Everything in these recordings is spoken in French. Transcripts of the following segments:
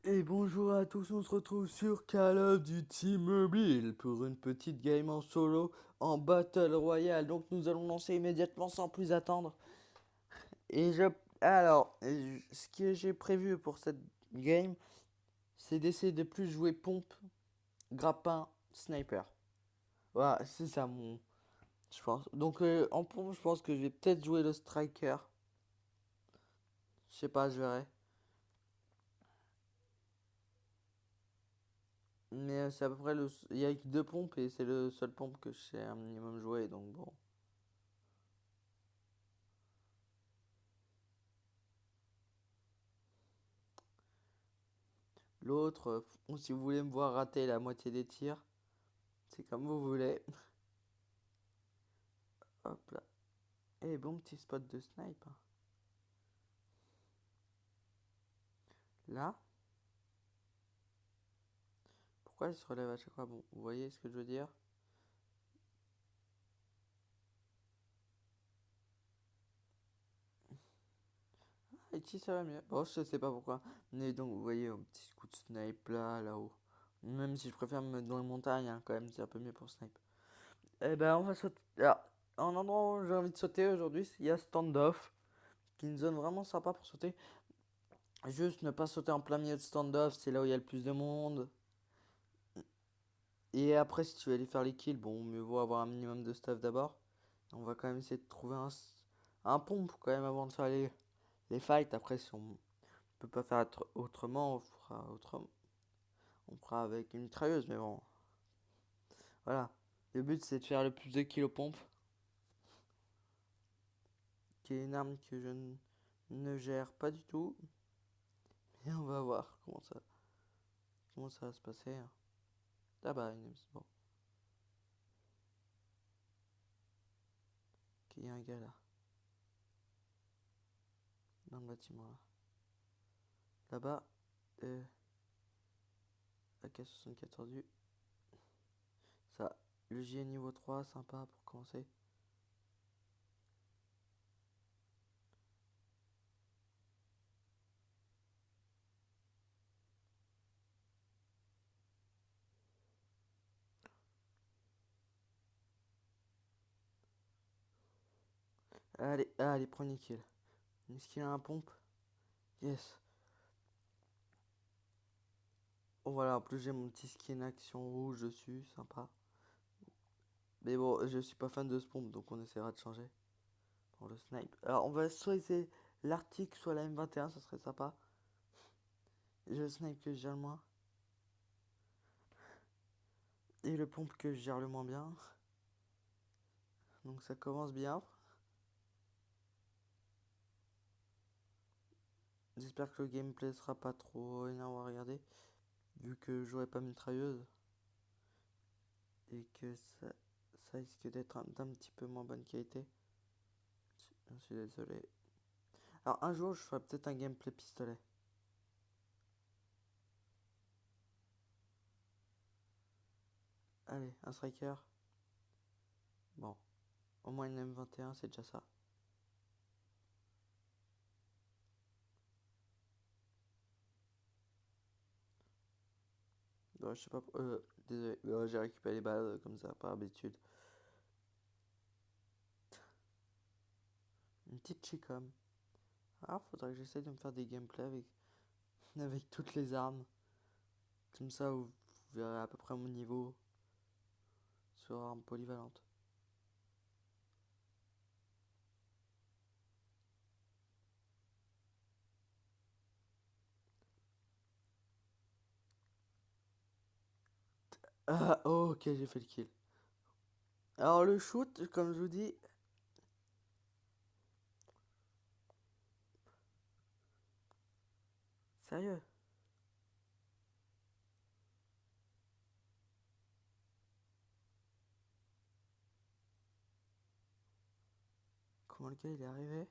Et bonjour à tous, on se retrouve sur Call of Duty Mobile pour une petite game en solo en Battle Royale. Donc nous allons lancer immédiatement sans plus attendre. Et je... Alors, ce que j'ai prévu pour cette game, c'est d'essayer de plus jouer pompe, grappin, sniper. Voilà, c'est ça mon... Je pense. Donc en pompe, je pense que je vais peut-être jouer le striker. Je sais pas, je verrai. Mais c'est à peu près le... Il y a que deux pompes et c'est le seul pompe que je sais un minimum jouer, donc bon. L'autre, ou si vous voulez me voir rater la moitié des tirs, c'est comme vous voulez. Hop là. Et bon petit spot de snipe, hein. Là, pourquoi il se relève à chaque fois? Bon, vous voyez ce que je veux dire? Ah, ici ça va mieux. Bon, je sais pas pourquoi. Mais donc, vous voyez, un petit coup de snipe là, là-haut. Même si je préfère me mettre dans les montagnes, hein, quand même, c'est un peu mieux pour snipe. Eh ben, on va sauter. Alors, en endroit où j'ai envie de sauter aujourd'hui, il y a standoff, qui est une zone vraiment sympa pour sauter. Juste ne pas sauter en plein milieu de standoff, c'est là où il y a le plus de monde. Et après, si tu veux aller faire les kills, bon, mieux vaut avoir un minimum de stuff d'abord. On va quand même essayer de trouver un pompe quand même avant de faire les fights. Après, si on peut pas faire autrement, on fera autrement. On fera avec une mitrailleuse, mais bon, voilà. Le but, c'est de faire le plus de kills aux pompes, qui est une arme que je ne gère pas du tout. Et on va voir comment ça va se passer, hein. Ah bah, bon. Ok, il y a un gars là, dans le bâtiment là. Là-bas, AK-74U. Ça, le J est niveau 3, sympa pour commencer. Allez, allez, premier kill. Est-ce qu'il a un pompe? Yes. Oh voilà, en plus j'ai mon petit skin action rouge dessus, sympa. Mais bon, je suis pas fan de ce pompe, donc on essaiera de changer pour le snipe. Alors on va soit essayer l'Arctique, soit la M21, ça serait sympa. J'ai le snipe que je gère le moins. Et le pompe que je gère le moins bien. Donc ça commence bien. J'espère que le gameplay sera pas trop énervant à regarder. Vu que j'aurai pas mitrailleuse. Et que ça risque d'être d'un petit peu moins bonne qualité. Je suis désolé. Alors un jour je ferai peut-être un gameplay pistolet. Allez, un striker. Bon, au moins une M21 c'est déjà ça. Ouais, je sais pas. Désolé, j'ai récupéré les balles comme ça par habitude. Une petite chicom. Ah, faudrait que j'essaie de me faire des gameplays avec toutes les armes. Comme ça, vous verrez à peu près mon niveau sur armes polyvalentes. Ah, oh, ok, j'ai fait le kill. Alors, le shoot, comme je vous dis, sérieux. Comment le gars il est arrivé?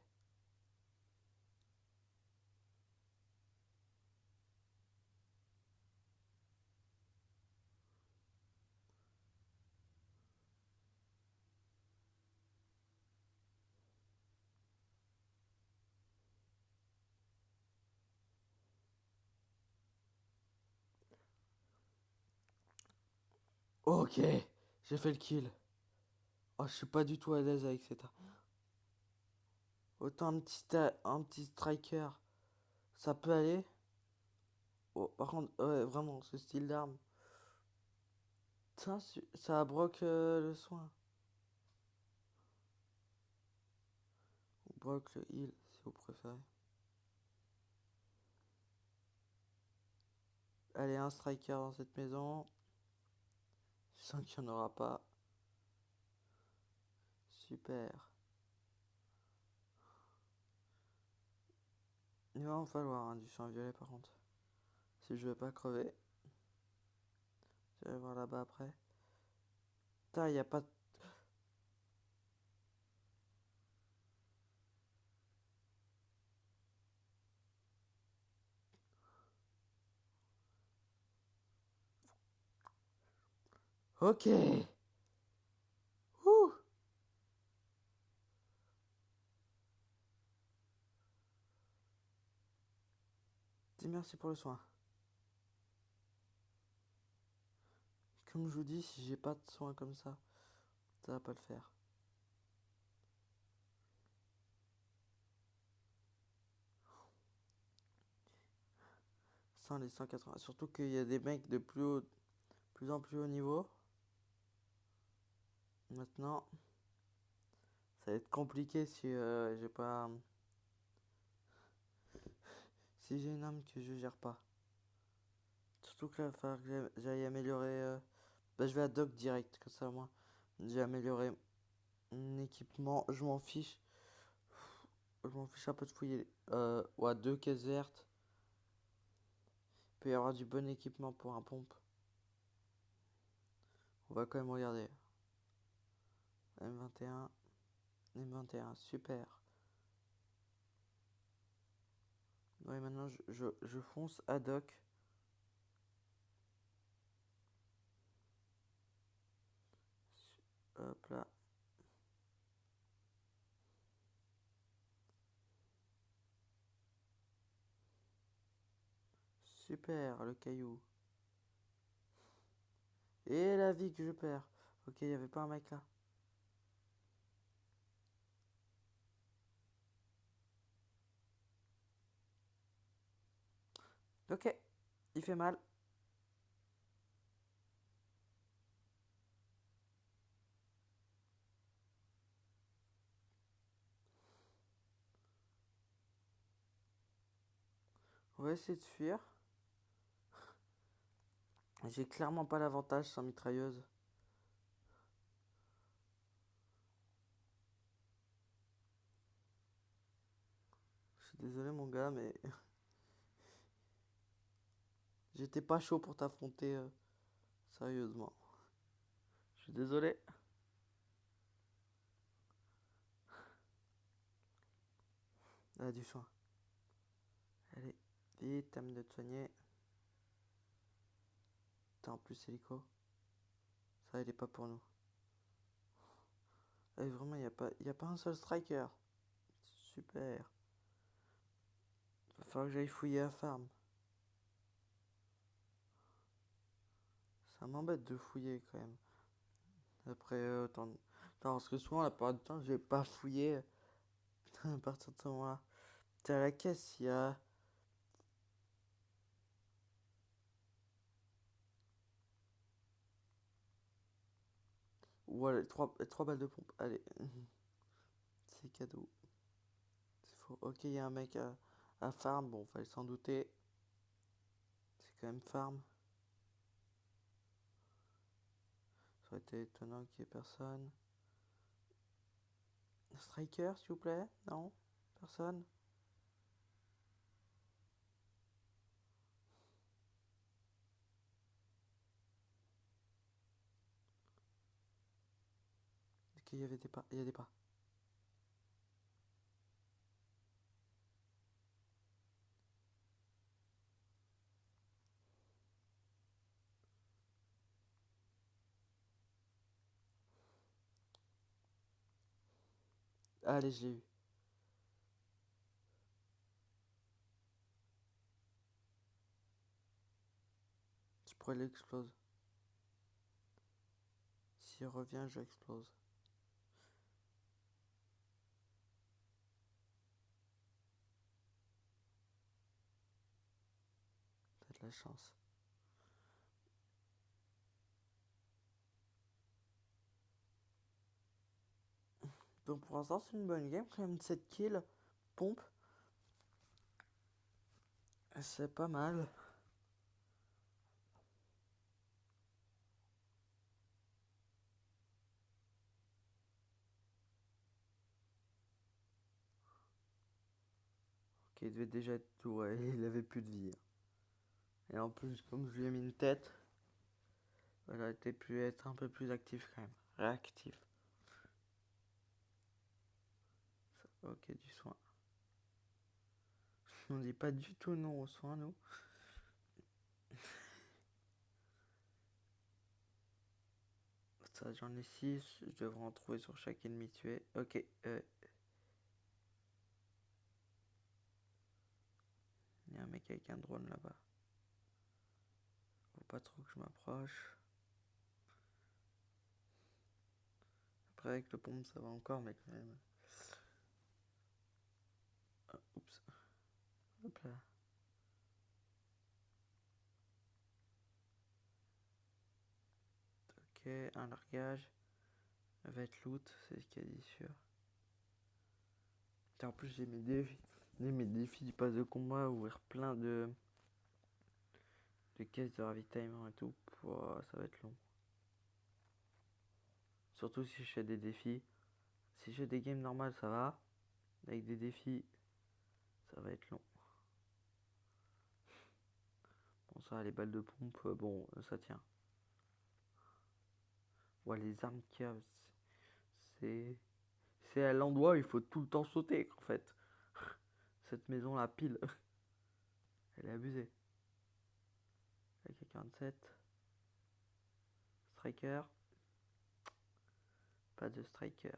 Ok, j'ai fait le kill. Oh, je suis pas du tout à l'aise avec cette arme. Autant un petit striker, ça peut aller. Oh, par contre, ouais, vraiment, ce style d'arme. Ça broque le soin. Ou broque le heal, si vous préférez. Allez, un striker dans cette maison. Je sens qu'il n'y en aura pas. Super. Il va en falloir du soin violet par contre. Si je veux pas crever. Je vais voir là-bas après. Putain, il n'y a pas de... Ok. Ouh. Dis merci pour le soin. Comme je vous dis, si j'ai pas de soin comme ça va pas le faire. Sans les 180. Surtout qu'il y a des mecs de plus en plus haut niveau. Maintenant, ça va être compliqué si j'ai pas... Si j'ai une arme que je gère pas. Surtout que là, il va falloir que j'aille améliorer... Bah, je vais à Doc direct, comme ça, moi. J'ai amélioré mon équipement. Je m'en fiche. Je m'en fiche un peu de fouiller. Ouais, deux caisses vertes. Il peut y avoir du bon équipement pour un pompe. On va quand même regarder. M21. M21, super. Ouais, maintenant, je fonce à Doc. Hop là. Super, le caillou. Et la vie que je perds. Ok, il n'y avait pas un mec là. Ok, il fait mal. On va essayer de fuir. J'ai clairement pas l'avantage sans mitrailleuse. Je suis désolé mon gars, mais j'étais pas chaud pour t'affronter sérieusement. Je suis désolé. Ah, du soin. Allez, vite, termine de te soigner. Putain, en plus hélico. Ça, il est pas pour nous. Ah, vraiment, y a pas un seul striker. Super. Va falloir que j'aille fouiller à farm. Ça m'embête de fouiller quand même. Après autant de... Non, parce que souvent, la plupart du temps, je vais pas fouiller à partir de ce moment-là. T'es à la caisse, il y a... Ouais, trois balles de pompe. Allez. C'est cadeau. C'est faux. Ok, il y a un mec à farm. Bon, fallait s'en douter. C'est quand même farm. Ça aurait été étonnant qu'il y ait personne. Striker, s'il vous plaît? Non? Personne? Ok, il y avait des pas. Il y a des pas. Allez, je l'ai eu. Je pourrais l'explose. S'il revient, j'explose. T'as de la chance. Donc pour l'instant, c'est une bonne game. Quand même 7 kills. Pompe. C'est pas mal. Ok, il devait déjà être tout. Ouais, il avait plus de vie. Et en plus, comme je lui ai mis une tête, elle a été pu être un peu plus actif quand même. Réactif. Ok, du soin. On dit pas du tout non aux soins, nous. Ça, j'en ai 6. Je devrais en trouver sur chaque ennemi tué. Ok. Il y a un mec avec un drone là-bas. Faut pas trop que je m'approche. Après, avec le pompe, ça va encore, mais quand même. Ah, oups. Hop là. Ok, un largage. Ça va être loot, c'est quasi sûr. Et en plus, j'ai mes défis du pass de combat, ouvrir plein de caisses de ravitaillement et tout. Pouah, ça va être long. Surtout si je fais des défis. Si je fais des games normales, ça va. Avec des défis, ça va être long. Bon, ça, les balles de pompe, bon, ça tient. Ouais, les armes qu'il y a, c'est. C'est à l'endroit où il faut tout le temps sauter, en fait. Cette maison, la pile, elle est abusée. AK-47. Striker. Pas de striker.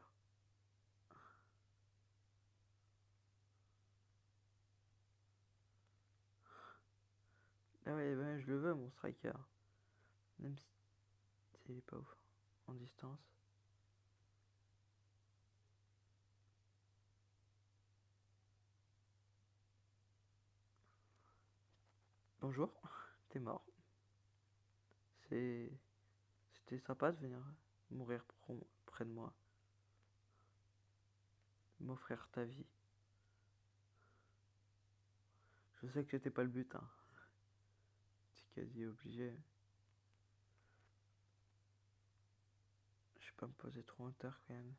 Ah ouais, ben, je le veux, mon striker. Même si il est pas ouf. En distance. Bonjour, t'es mort. C'était sympa de venir mourir près de moi. M'offrir ta vie. Je sais que c'était pas le but, hein. C'est quasi obligé. Je vais pas me poser trop en terre quand même.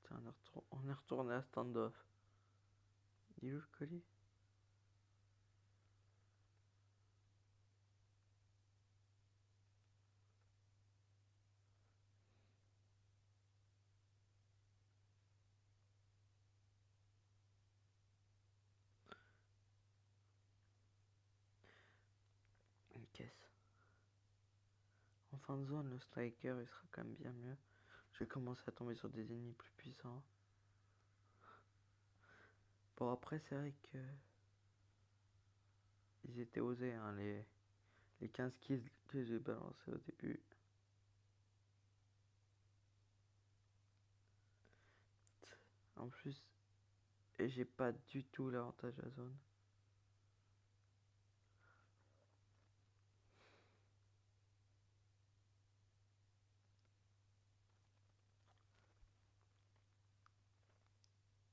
Tiens, on est retourné à standoff. Il est où le colis? Une caisse. En fin de zone, le striker il sera quand même bien mieux. Je vais commencer à tomber sur des ennemis plus puissants. Bon, après, c'est vrai que ils étaient osés, hein, les 15 kills que j'ai balancés au début. En plus, j'ai pas du tout l'avantage à zone.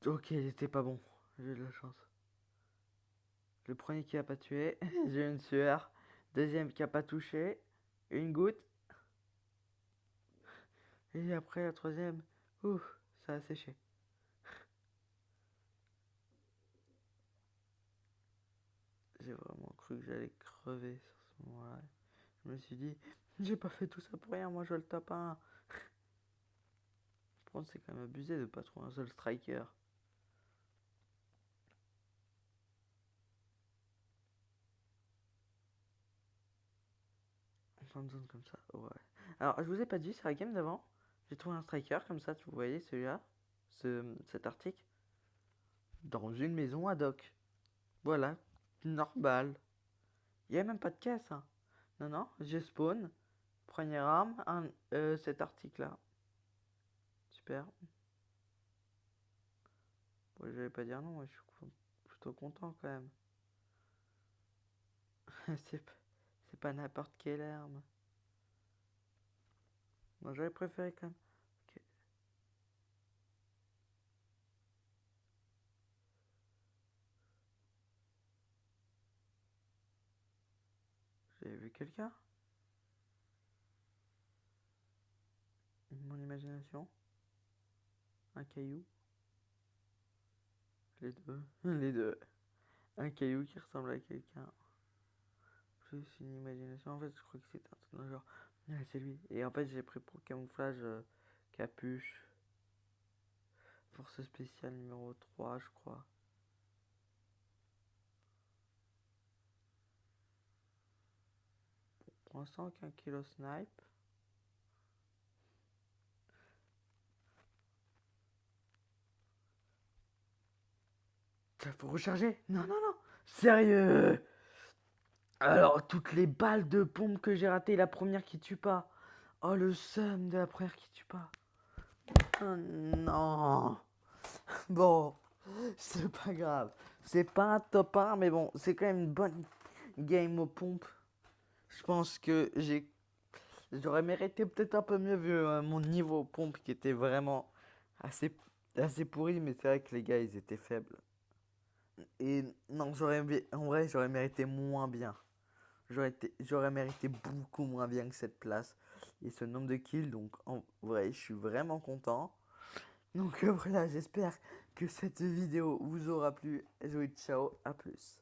Ok, il était pas bon. J'ai eu de la chance. Le premier qui a pas tué, j'ai eu une sueur. Deuxième qui a pas touché, une goutte. Et après la troisième, ouf, ça a séché. J'ai vraiment cru que j'allais crever sur ce moment-là. Je me suis dit, j'ai pas fait tout ça pour rien, moi je le tape un. Par contre, c'est quand même abusé de pas trouver un seul striker. En fin de zone comme ça, ouais. Alors, je vous ai pas dit, c'est la game d'avant. J'ai trouvé un striker comme ça, vous voyez celui-là, cet article, dans une maison ad hoc. Voilà, normal. Il n'y a même pas de caisse, hein. Non, non, j'ai spawn. Première arme, cet article-là. Super. Bon, je vais pas dire non, je suis plutôt content quand même. c'est p- c'est pas n'importe quelle arme. Moi, j'aurais préféré quand même. Ok. J'ai vu quelqu'un? Mon imagination? Un caillou? Les deux. Les deux. Un caillou qui ressemble à quelqu'un. Plus une imagination. En fait, je crois que c'est un truc dans le genre. Ouais, c'est lui. Et en fait, j'ai pris pour camouflage capuche. Force spéciale numéro 3 je crois. Pour l'instant, aucun kilo snipe. Ça faut recharger? Non, non, non. Sérieux? Alors, toutes les balles de pompe que j'ai ratées, la première qui tue pas. Oh, le seum de la première qui tue pas. Oh, non. Bon, c'est pas grave. C'est pas un top 1, mais bon, c'est quand même une bonne game aux pompes. Je pense que j'aurais mérité peut-être un peu mieux vu mon niveau aux pompes qui était vraiment assez, assez pourri, mais c'est vrai que les gars, ils étaient faibles. Et non, en vrai, j'aurais mérité moins bien. J'aurais mérité beaucoup moins bien que cette place et ce nombre de kills. Donc en vrai, je suis vraiment content. Donc voilà, j'espère que cette vidéo vous aura plu. Jouez, ciao, à plus.